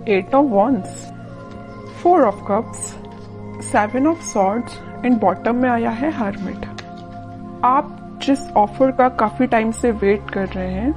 8 of Wands, 4 of Cups, 7 of Swords and bottom में आया है Hermit। आप जिस ऑफर का काफी टाइम से वेट कर रहे हैं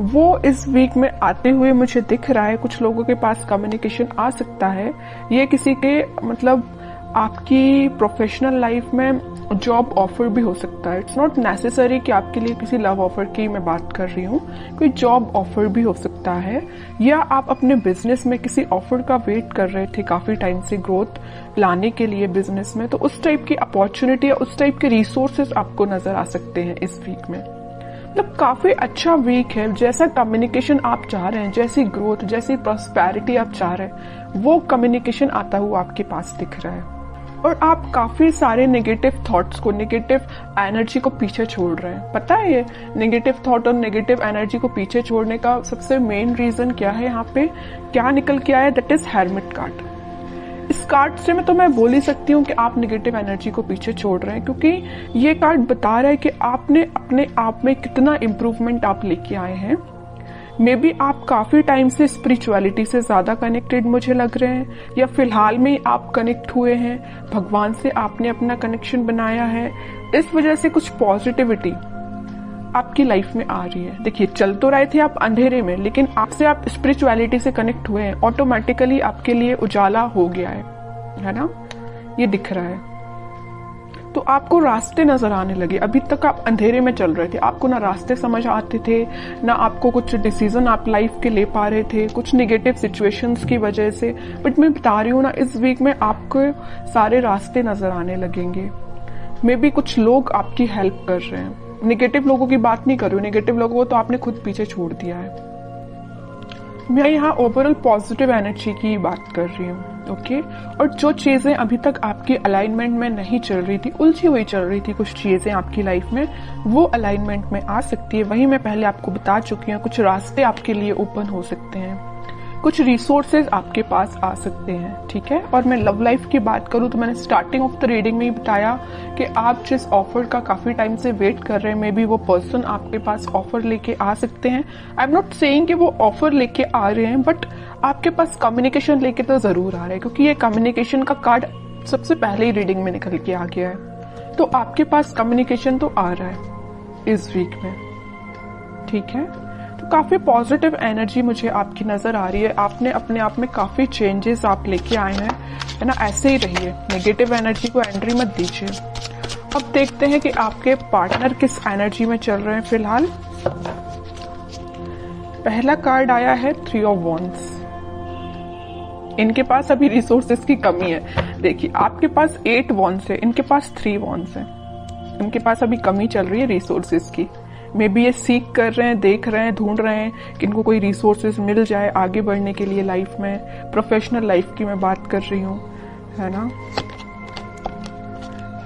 वो इस वीक में आते हुए मुझे दिख रहा है। कुछ लोगों के पास कम्युनिकेशन आ सकता है। ये किसी के मतलब आपकी प्रोफेशनल लाइफ में जॉब ऑफर भी हो सकता है। इट्स नॉट नेसेसरी कि आपके लिए किसी लव ऑफर की मैं बात कर रही हूँ, कोई जॉब ऑफर भी हो सकता है, या आप अपने बिजनेस में किसी ऑफर का वेट कर रहे थे काफी टाइम से ग्रोथ लाने के लिए बिजनेस में, तो उस टाइप की अपॉर्चुनिटी या उस टाइप के रिसोर्सेज आपको नजर आ सकते हैं इस वीक में। मतलब काफी अच्छा वीक है। जैसा कम्युनिकेशन आप चाह रहे हैं, जैसी ग्रोथ, जैसी प्रॉस्पेरिटी आप चाह रहे हैं, वो कम्युनिकेशन आता हुआ आपके पास दिख रहा है। और आप काफी सारे नेगेटिव थॉट्स को, नेगेटिव एनर्जी को पीछे छोड़ रहे हैं। पता है ये नेगेटिव थॉट और नेगेटिव एनर्जी को पीछे छोड़ने का सबसे मेन रीजन क्या है? यहाँ पे क्या निकल के आया? That is hermit card. इस कार्ड से मैं बोल ही सकती हूँ कि आप नेगेटिव एनर्जी को पीछे छोड़ रहे हैं, क्योंकि ये कार्ड बता रहा है कि आपने अपने आप में कितना इम्प्रूवमेंट आप लेके आए हैं। मे बी आप काफी टाइम से स्पिरिचुअलिटी से ज्यादा कनेक्टेड मुझे लग रहे हैं, या फिलहाल में आप कनेक्ट हुए हैं, भगवान से आपने अपना कनेक्शन बनाया है। इस वजह से कुछ पॉजिटिविटी आपकी लाइफ में आ रही है। देखिए, चल तो रहे थे आप अंधेरे में, लेकिन आपसे आप स्पिरिचुअलिटी से कनेक्ट हुए हैं, ऑटोमेटिकली आपके लिए उजाला हो गया है ना? ये दिख रहा है। तो आपको रास्ते नजर आने लगे। अभी तक आप अंधेरे में चल रहे थे, आपको ना रास्ते समझ आते थे, ना आपको कुछ डिसीजन आप लाइफ के ले पा रहे थे, कुछ नेगेटिव सिचुएशंस की वजह से। बट मैं बता रही हूँ ना, इस वीक में आपको सारे रास्ते नजर आने लगेंगे। मे बी कुछ लोग आपकी हेल्प कर रहे हैं। नेगेटिव लोगों की बात नहीं कर रही हूँ, नेगेटिव लोगों को तो आपने खुद पीछे छोड़ दिया है। मैं यहाँ ओवरऑल पॉजिटिव एनर्जी की बात कर रही हूँ, ओके? और जो चीजें अभी तक आपकी अलाइनमेंट में नहीं चल रही थी, उलझी हुई चल रही थी कुछ चीजें आपकी लाइफ में, वो अलाइनमेंट में आ सकती है। वही मैं पहले आपको बता चुकी हूँ। कुछ रास्ते आपके लिए ओपन हो सकते हैं, कुछ रिसोर्सेज आपके पास आ सकते हैं, ठीक है? और मैं लव लाइफ की बात करूं तो मैंने स्टार्टिंग ऑफ द रीडिंग में ही बताया कि आप जिस ऑफर का काफी टाइम से वेट कर रहे हैं, मे बी वो पर्सन आपके पास ऑफर लेके आ सकते हैं। आई एम नॉट सेइंग कि वो ऑफर लेके आ रहे हैं, बट आपके पास कम्युनिकेशन लेके तो जरूर आ रहे हैं, क्योंकि ये कम्युनिकेशन का कार्ड सबसे पहले ही रीडिंग में निकल के आ गया है। तो आपके पास कम्युनिकेशन तो आ रहा है इस वीक में, ठीक है? काफी पॉजिटिव एनर्जी मुझे आपकी नजर आ रही है। आपने अपने आप में काफी चेंजेस आप लेके आए हैं, है ना? ऐसे ही रहिए, नेगेटिव एनर्जी को एंट्री मत दीजिए। अब देखते हैं कि आपके पार्टनर किस एनर्जी में चल रहे हैं फिलहाल। पहला कार्ड आया है 3 ऑफ वॉन्ड्स। इनके पास अभी रिसोर्सेज की कमी है। देखिए, आपके पास 8 वॉन्ड्स है, इनके पास 3 वॉन्ड्स है। इनके पास अभी कमी चल रही है रिसोर्सेज की। मे बी ये सीख कर रहे हैं, देख रहे हैं, ढूंढ रहे हैं कि इनको कोई रिसोर्सेज मिल जाए आगे बढ़ने के लिए लाइफ में। प्रोफेशनल लाइफ की मैं बात कर रही हूँ, है ना?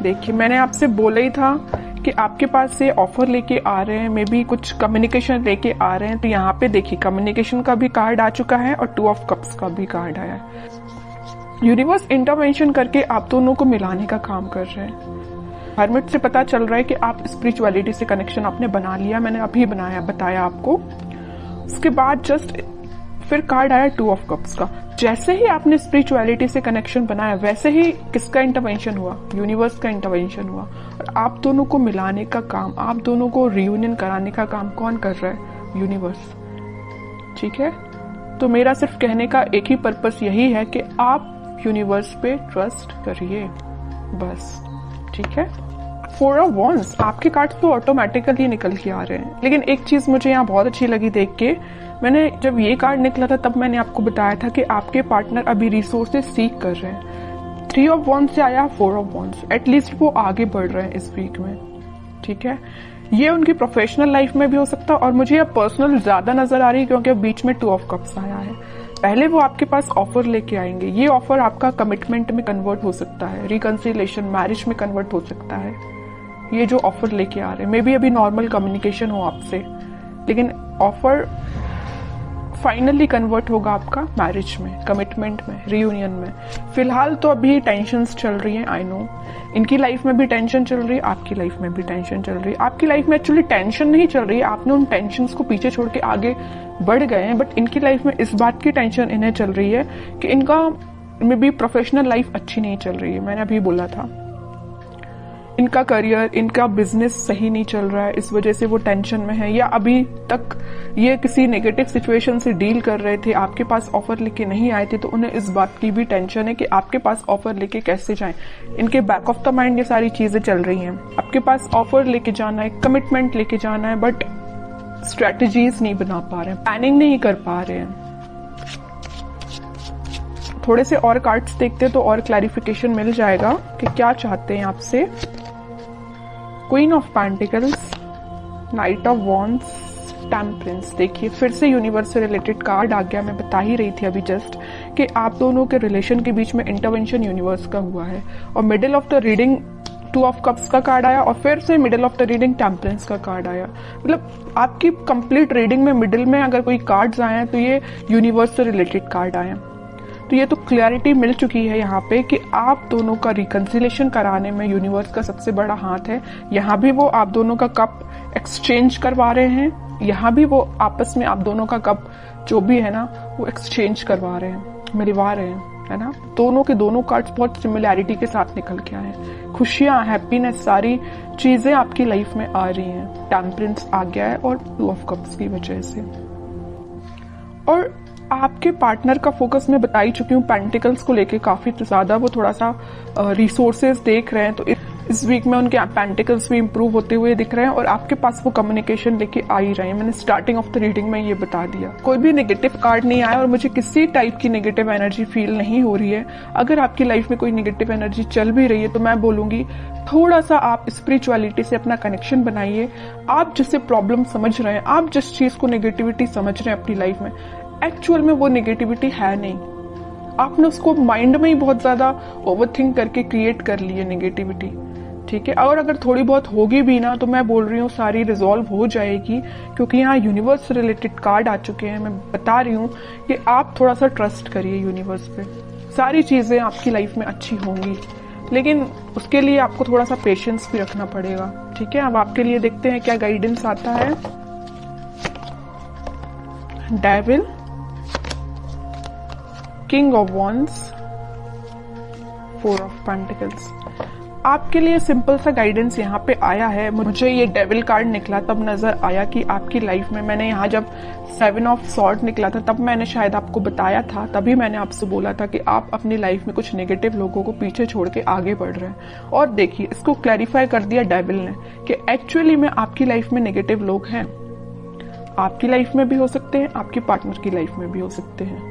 देखिए, मैंने आपसे बोला ही था कि आपके पास से ऑफर लेके आ रहे हैं, मे बी कुछ कम्युनिकेशन लेके आ रहे हैं। तो यहाँ पे देखिए, कम्युनिकेशन का भी कार्ड आ चुका है और 2 ऑफ कप्स का भी कार्ड आया है। यूनिवर्स इंटरवेंशन करके आप दोनों को मिलाने का काम कर रहे हैं। हर्मिट से पता चल रहा है कि आप स्पिरिचुअलिटी से कनेक्शन आपने बना लिया। मैंने अभी बताया आपको। उसके बाद जस्ट फिर कार्ड आया 2 ऑफ कप्स का। जैसे ही आपने स्पिरिचुअलिटी से कनेक्शन बनाया, वैसे ही किसका इंटरवेंशन हुआ? यूनिवर्स का इंटरवेंशन हुआ। और आप दोनों को मिलाने का काम, आप दोनों को रियूनियन कराने का काम कौन कर रहा है? यूनिवर्स, ठीक है? तो मेरा सिर्फ कहने का एक ही पर्पस यही है कि आप यूनिवर्स पे ट्रस्ट करिए, बस, ठीक है? 4 ऑफ वॉन्ड्स, आपके कार्ड तो ऑटोमेटिकली निकल के आ रहे हैं। लेकिन एक चीज मुझे यहाँ बहुत अच्छी लगी देख के। मैंने जब ये कार्ड निकला था तब मैंने आपको बताया था कि आपके पार्टनर अभी रिसोर्सेज सीख कर रहे हैं। 3 ऑफ वॉन्ड्स से आया 4 ऑफ वॉन्ड्स। एटलीस्ट वो आगे बढ़ रहे हैं इस वीक में, ठीक है? ये उनकी प्रोफेशनल लाइफ में भी हो सकता है, और मुझे अब पर्सनल ज्यादा नजर आ रही है क्योंकि अब बीच में 2 ऑफ कप्स आया है। पहले वो आपके पास ऑफर लेके आएंगे। ये ऑफर आपका कमिटमेंट में कन्वर्ट हो सकता है, रिकंसिलिएशन, मैरिज में कन्वर्ट हो सकता है। ये जो ऑफर लेके आ रहे हैं, मे बी अभी नॉर्मल कम्युनिकेशन हो आपसे, लेकिन ऑफर फाइनली कन्वर्ट होगा आपका मैरिज में, कमिटमेंट में, रियूनियन में। फिलहाल तो अभी टेंशन्स चल रही हैं, आई नो। इनकी लाइफ में भी टेंशन चल रही है, आपकी लाइफ में भी टेंशन चल रही है। आपकी लाइफ में एक्चुअली टेंशन नहीं चल रही है, आपने उन टेंशन्स को पीछे छोड़ के आगे बढ़ गए हैं। बट इनकी लाइफ में इस बात की टेंशन इन्हें चल रही है कि इनका में भी प्रोफेशनल लाइफ अच्छी नहीं चल रही है। मैंने अभी बोला था, इनका करियर, इनका बिजनेस सही नहीं चल रहा है, इस वजह से वो टेंशन में है। या अभी तक ये किसी नेगेटिव सिचुएशन से डील कर रहे थे, आपके पास ऑफर लेके नहीं आए थे, तो उन्हें इस बात की भी टेंशन है कि आपके पास ऑफर लेके कैसे जाएं। इनके बैक ऑफ द माइंड ये सारी चीजें चल रही हैं। आपके पास ऑफर लेके जाना है, कमिटमेंट लेके जाना है, बट स्ट्रेटजीज नहीं बना पा रहे हैं, प्लानिंग नहीं कर पा रहे हैं। थोड़े से और कार्ड्स देखते तो और क्लैरिफिकेशन मिल जाएगा कि क्या चाहते हैं आपसे। Queen of pentacles, night of wands, temperance. देखिए फिर से यूनिवर्स से रिलेटेड कार्ड आ गया। मैं बता ही रही थी अभी जस्ट कि आप दोनों के रिलेशन के बीच में इंटरवेंशन यूनिवर्स का हुआ है। और middle of the reading 2 of cups का कार्ड आया और फिर से middle of the reading temperance का कार्ड आया। मतलब आपकी कंप्लीट रीडिंग में मिडिल में अगर कोई कार्ड्स आए हैं तो ये यूनिवर्स से रिलेटेड कार्ड आए हैं। तो ये तो क्लैरिटी मिल चुकी है यहाँ पे कि आप दोनों का रिकंसिलेशन कराने में यूनिवर्स का सबसे बड़ा हाथ है। यहाँ भी वो आप दोनों का कप एक्सचेंज करवा रहे हैं, यहाँ भी वो आपस में आप दोनों का कप जो भी है ना वो एक्सचेंज करवा रहे हैं, मिलवा रहे हैं, है ना। दोनों के दोनों कार्ड्स बहुत सिमिलैरिटी के साथ निकल के आए हैं। खुशियां, हैप्पीनेस, सारी चीजें आपकी लाइफ में आ रही हैं। टेम्परेंस आ गया है और 2 ऑफ कप्स की वजह से। और आपके पार्टनर का फोकस मैं बता ही चुकी हूँ, पेंटिकल्स को लेके काफी ज्यादा वो थोड़ा सा रिसोर्सेज देख रहे हैं। तो इस वीक में उनके पेंटिकल्स भी इंप्रूव होते हुए दिख रहे हैं और आपके पास वो कम्युनिकेशन लेके आ ही रहे हैं। मैंने स्टार्टिंग ऑफ द रीडिंग में ये बता दिया। कोई भी नेगेटिव कार्ड नहीं आया और मुझे किसी टाइप की नेगेटिव एनर्जी फील नहीं हो रही है। अगर आपकी लाइफ में कोई नेगेटिव एनर्जी चल भी रही है तो मैं बोलूंगी थोड़ा सा आप स्पिरिचुअलिटी से अपना कनेक्शन बनाइए। आप जिससे प्रॉब्लम समझ रहे हैं, आप जिस चीज को नेगेटिविटी समझ रहे हैं अपनी लाइफ में, एक्चुअल में वो नेगेटिविटी है नहीं। आपने उसको माइंड में ही बहुत ज्यादा ओवरथिंक करके क्रिएट कर ली है नेगेटिविटी, ठीक है। और अगर थोड़ी बहुत होगी भी ना तो मैं बोल रही हूँ सारी रिजॉल्व हो जाएगी, क्योंकि यहाँ यूनिवर्स से रिलेटेड कार्ड आ चुके हैं। मैं बता रही हूँ कि आप थोड़ा सा ट्रस्ट करिए यूनिवर्स पे, सारी चीजें आपकी लाइफ में अच्छी होंगी। लेकिन उसके लिए आपको थोड़ा सा पेशेंस भी रखना पड़ेगा, ठीक है। अब आपके लिए देखते हैं क्या गाइडेंस आता है। Devil, king of wands, 4 of pentacles. आपके लिए सिंपल सा गाइडेंस यहाँ पे आया है। मुझे ये डेविल कार्ड निकला तब नजर आया कि आपकी लाइफ में, मैंने यहाँ जब 7 ऑफ सॉर्ड निकला था तब मैंने शायद आपको बताया था, तभी मैंने आपसे बोला था कि आप अपनी लाइफ में कुछ नेगेटिव लोगों को पीछे छोड़ के आगे बढ़ रहे हैं। और देखिए इसको क्लैरिफाई कर दिया डेविल ने कि एक्चुअली में आपकी लाइफ में नेगेटिव लोग हैं। आपकी लाइफ में भी हो सकते हैं, आपके पार्टनर की लाइफ में भी हो सकते हैं,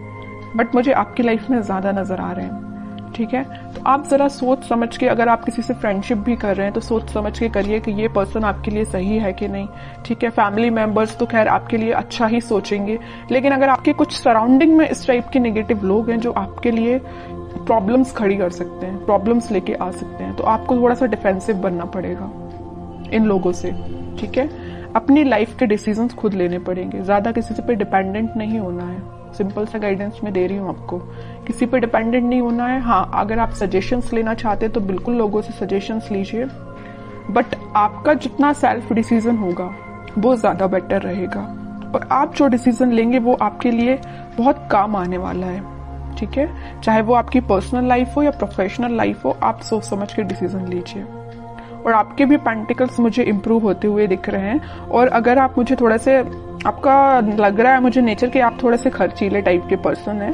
बट मुझे आपकी लाइफ में ज्यादा नजर आ रहे हैं, ठीक है। तो आप जरा सोच समझ के, अगर आप किसी से फ्रेंडशिप भी कर रहे हैं तो सोच समझ के करिए कि ये पर्सन आपके लिए सही है कि नहीं, ठीक है। फैमिली मेंबर्स तो खैर आपके लिए अच्छा ही सोचेंगे, लेकिन अगर आपके कुछ सराउंडिंग में इस टाइप के नेगेटिव लोग हैं जो आपके लिए प्रॉब्लम्स खड़ी कर सकते हैं, प्रॉब्लम्स लेके आ सकते हैं, तो आपको थोड़ा सा डिफेंसिव बनना पड़ेगा इन लोगों से, ठीक है। अपनी लाइफ के डिसीजंस खुद लेने पड़ेंगे, ज्यादा किसी पे डिपेंडेंट नहीं होना है। सिंपल सा गाइडेंस मैं दे रही हूँ आपको, किसी पे डिपेंडेंट नहीं होना है। हाँ, अगर आप सजेशंस लेना चाहते हैं तो बिल्कुल लोगों से सजेशंस लीजिए, बट आपका जितना सेल्फ डिसीजन होगा वो ज्यादा बेटर रहेगा। और आप जो डिसीजन लेंगे वो आपके लिए बहुत काम आने वाला है, ठीक है। चाहे वो आपकी पर्सनल लाइफ हो या प्रोफेशनल लाइफ हो, आप सोच समझ के डिसीजन लीजिए। और आपके भी पेंटिकल्स मुझे इम्प्रूव होते हुए दिख रहे हैं। और अगर आप मुझे थोड़ा से, आपका लग रहा है मुझे नेचर के आप थोड़े से खर्चीले टाइप के पर्सन हैं,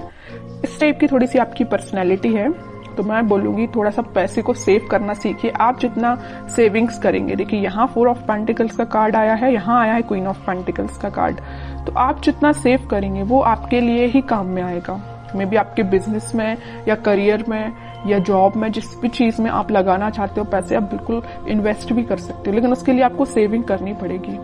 इस टाइप की थोड़ी सी आपकी पर्सनैलिटी है, तो मैं बोलूंगी थोड़ा सा पैसे को सेव करना सीखिए। आप जितना सेविंग्स करेंगे, देखिए यहाँ 4 ऑफ पेंटिकल्स का कार्ड आया है, यहाँ आया है क्वीन ऑफ पेंटिकल्स का कार्ड, तो आप जितना सेव करेंगे वो आपके लिए ही काम में आएगा। मे बी आपके बिजनेस में या करियर में या जॉब में, जिस भी चीज में आप लगाना चाहते हो पैसे, आप बिल्कुल इन्वेस्ट भी कर सकते हो, लेकिन उसके लिए आपको सेविंग करनी पड़ेगी।